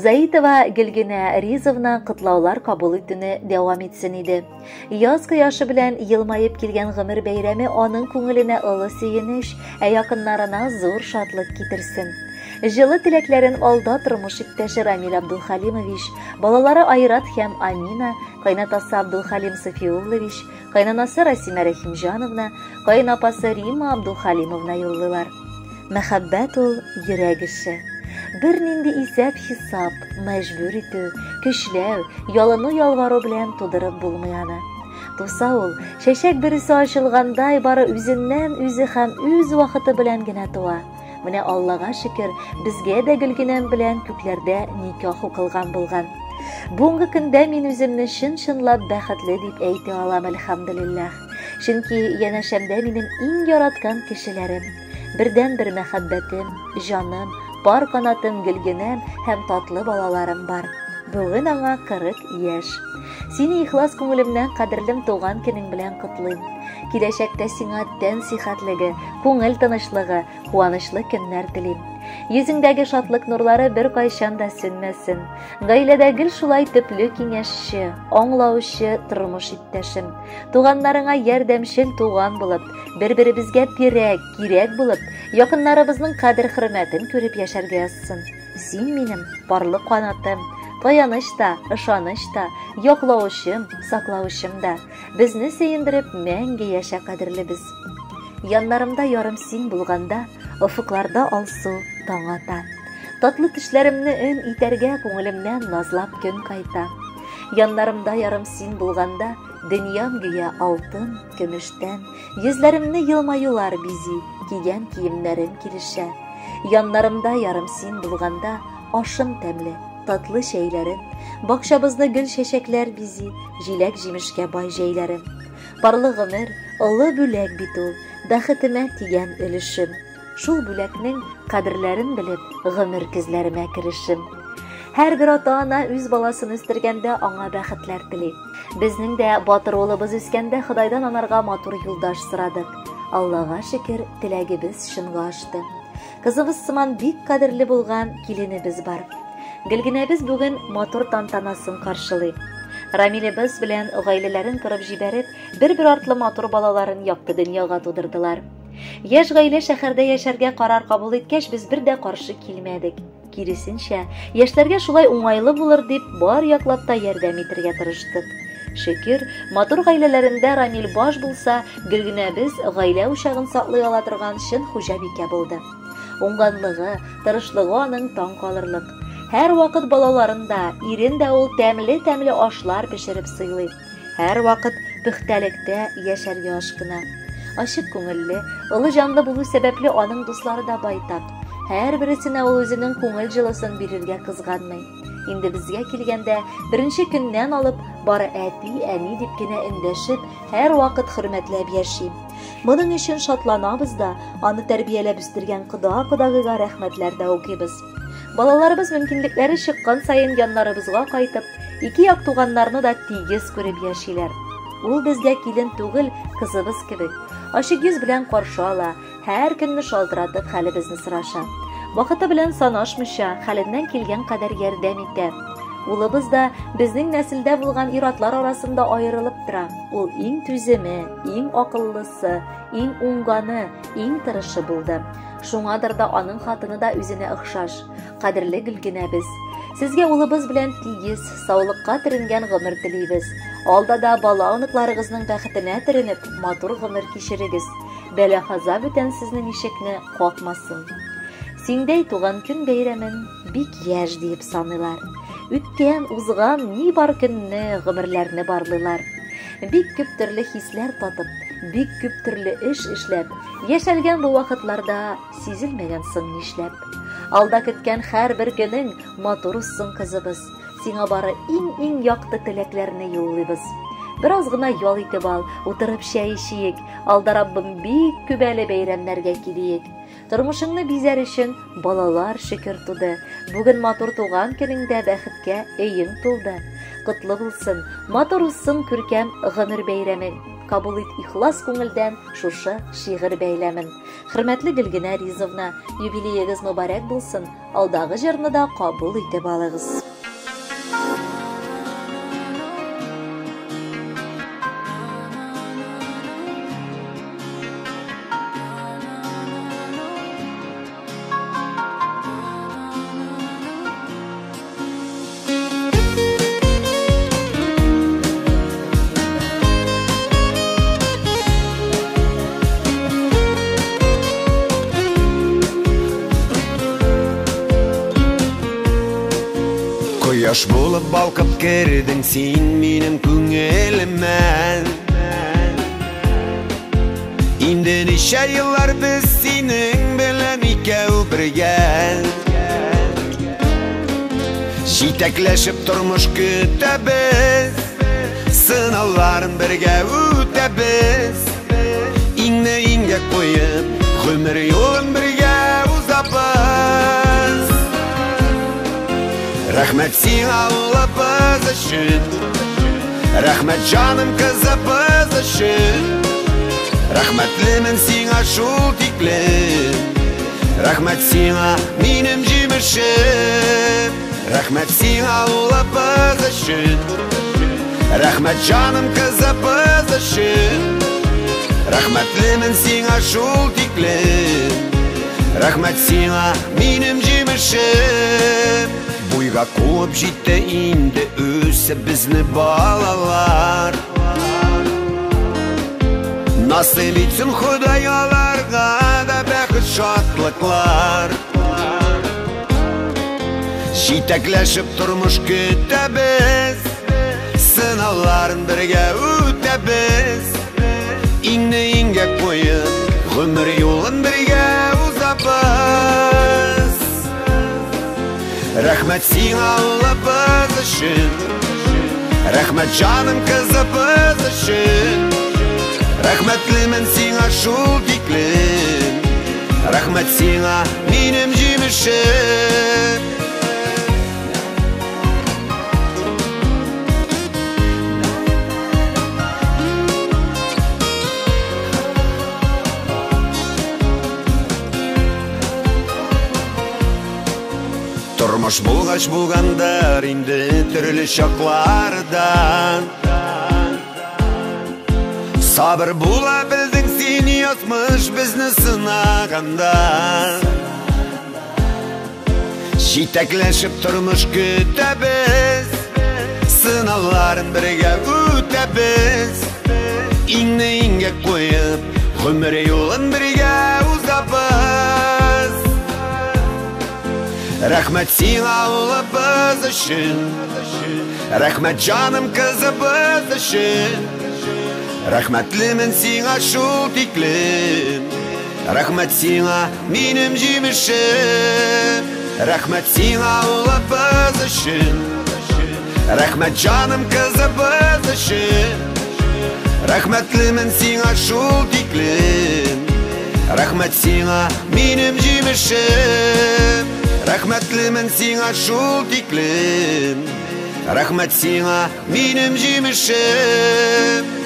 Заитова Гөлгенә Ризовна котлаулар кабул итүне дәвам итсен иде. Яз кояшы белән елмаеп килгән гомер бәйрәме аның күңеленә олы сөенеш, якыннарына зур шатлык китерсен. Җылы теләкләрен алда тормыш иптәше Рамил Абдулхалимович, балалары Айрат һәм Амина, кайнатасы Абдулхалим Софиуллович, кайнанасы Расима Рахимҗановна, кайнапасы Рима Абдулхалимовна юллыйлар. Мәхәббәт ул йөрәк эше. Бер нинди исәп-хисап, мәҗбүр итү, көчләү, ялыну-ялвару белән тудырып булмый аны. Туса ул, чәчәк берсе ачылгандай бары үзеннән үзе һәм үз вакыты белән генә туа. Менә Аллага шөкер, безгә дә Гөлгенәм белән күкләрдә никах укылган булган. Бүгенге көндә мин үземне чын-чынлап бәхетле дип әйтә алам, әлхәмдүлиллаһ. Чөнки янәшәмдә минем иң яраткан кешеләрем, бердән-бер мәхәббәтем, җаным, пар канатым Гөлгенәм һәм татлы балаларым бар. Бүген аңа 40 яшь. Сине ихлас күңелемнән кадерлем туган көнең белән котлыйм. Киләчәктә сиңа тән сихәтлеге, күңел тынычлыгы, куанычлы көннәр телим. Йөзеңдәге шатлык нурлары бер кайчан да сүнмәсен. Гаиләдә гел шулай төпле киңәшче, аңлаучы тормыш иптәшем. Туганнарыңа ярдәмчел туган булып, бер-беребезгә кирәк булып, якыннарыбызның кадер-хөрмәтен күреп яшәргә язсын. Син минем парлы канатым, таяныч та, ышаныч та, яклаучым, саклаучым да. Безне сөендереп мәңге яшә кадерлебез. Яннарымда ярым син булганда, офыкларда алсу таң ата. Татлы төшләремне өн итәргә күңелемнән назлап көн кайта. Яннарымда ярым син булганда, дөньям гүя алтын, көмештән, йөзләремне елмаюлар бизи, кигән киемнәрем килешә. Яннарымда ярым син булганда, ашым тәмле, татлы шәйләрем, бакчабызны гөл чәчәкләр бизи, җиләк-җимешкә бай җәйләрем. Парлы гомер, олы бүләк бит ул, бәхетемә тигән өлешем. Шул бүләкнең кадерләрен белеп, гомер күзләремә керешем. Һәр бер ата-ана үз баласын үстергәндә аңа бәхетләр тели. Безнең дә батыр улыбыз үскәндә Ходайдан анарга матур юлдаш сорадык. Аллага шөкер, теләгебез чынга ашты. Кызыбыз сыман бик кадерле булган киленебез бар. Гөлгенәбез бүген матур тантанасын каршылый. Рамилебез белән гаиләләрен кырып җибәреп, бер-бер артлы матур балаларын якты дөньяга тудырдылар. Яшь гаилә шәһәрдә яшәргә карар кабул иткәч, без бер дә каршы килмәдек. Киресенчә, яшьләргә шулай уңайлы булыр дип, бар яклап та ярдәм итәргә тырыштык. Шөкер, матур гаиләләрендә Рамил баш булса, Гөлгенәбез гаилә учагын саклый ала торган чын хуҗабикә булды. Уңганлыгы, тырышлыгы аның таң калырлык. Һәр вакыт балаларында, ирендә ул тәмле-тәмле ашлар пешереп сыйлый. Һәр вакыт пөхтәлектә яшәргә ашкына. Ачык күңелле, олы җанлы булу сәбәпле аның дуслары да байтак. Һәр берсенә ул үзенең күңел җылысын бирергә кызганмый. Инде безгә килгәндә, беренче көннән алып, бары әти, әни дип кенә эндәшеп, һәр вакыт хөрмәтләп яши. Моның өчен шатланабыз да, аны тәрбияләп үстергән кода-кодагыга рәхмәтләр дә укыйбыз. Балаларыбыз мөмкинлекләре чыккан сайын яннарыбызга кайтып, ике як туганнарны да тигез күреп яшиләр. Ул безгә килен түгел, кызыбыз кебек. Ачык йөз белән каршы ала, һәр көнне шалтыратып хәлебезне сораша. Вакыты белән санашмыйча, хәленнән килгән кадәр ярдәм итә. Улыбыз да безнең нәселдә булган иратлар арасында аерылып тора. Ул иң түземе, иң акыллысы, иң уңганы, иң тырышы булды. Шуңадыр да аның хатыны да үзенә охшаш. Кадерле Гөлгенәбез, сезгә улыбыз белән тигез, саулыкка төренгән гомер телибез. Алдада бала оныкларыгызның бәхетенә төренеп, матур гомер кичерегез. Бәла-каза бүтән сезне ничекне какмасын. Синдәй туган көн бәйрәмен бик яшь дип саныйлар. Үткән, узган ни бар көнне, гомерләрне барлыйлар. Бик күп төрле хисләр татып, бик күп төрле эш эшләп, яшәлгән бу вакытларда сизелмәгән соң нишләп. Алда көткән һәр бер көнең матур үссен кызыбыз. Сиңа бары иң якты теләкләрне юллыйбыз. Бераз гына ял итеп ал, утырып чәй эчик. Алда Раббым бик күп әле бәйрәмнәргә килиек. Тормышыңны бизәр өчен балалар шөкер туды. Бүген матур туган көнеңдә бәхеткә өең тулды. Кутлы булсын, матур узсын күркәм гомер бәйрәмең. Кабул ит ихлас күңелдән шушы шигырь бәйләмен. Хөрмәтле Гөлгенә Ризовна, юбилеегез мөбарәк булсын. Алдагы җырны да кабул итеп алыгыз. Кояш булып балкып кердең син минем күңелемә. Инде ничә еллар без синең белән икәү бергә. Җитәкләшеп тормыш көтәбез, сынауларын бергә үтәбез. Иңне иңгә куеп, гомер юлын бергә узабыз. Рәхмәт сиңа улыбыз өчен, рәхмәт җаным кызыбыз өчен. Рәхмәтлемен сиңа шул тиклем, рәхмәт сиңа минем җимешем. Рәхмәт сиңа улыбыз өчен, рәхмәт җаным кызыбыз өчен. Рәхмәтлемен сиңа шул тиклем, рәхмәт сиңа минем җимешем. Буйга куып җитте инде үсеп безне балалар. Насыйп итсен Ходай аларга да бәхет шатлыклар. Җитәкләшеп тормыш көтәбез, сынауларын бергә үтәбез. Иңне иңгә куеп, гомер юлын бергә узабыз. Рәхмәт сиңа улыбыз өчен, рәхмәт җаным кызыбыз өчен. Рәхмәтлемен сиңа шул тиклем, рәхмәт сиңа минем җимешем. Тормыш булгач булгандар инде төрле чаклардан. Сабыр була белдең син язмыш безне сынаганда. Җитәкләшеп тормыш көтәбез, сынауларын бергә үтәбез. Иңне иңгә куеп, гомер юлын бергә узабыз. Рәхмәт сиңа улыбыз өчен, рәхмәт җаным кызыбыз өчен. Рәхмәтлемен сиңа шул тиклем, рәхмәт сиңа минем җимешем. Рәхмәт сиңа улыбыз өчен, рәхмәт җаным кызыбыз өчен. Рәхмәтлемен сиңа шул тиклем, рәхмәт сиңа минем җимешем. Рәхмәтлемен сиңа шул тиклем, рәхмәт сиңа минем җимешем.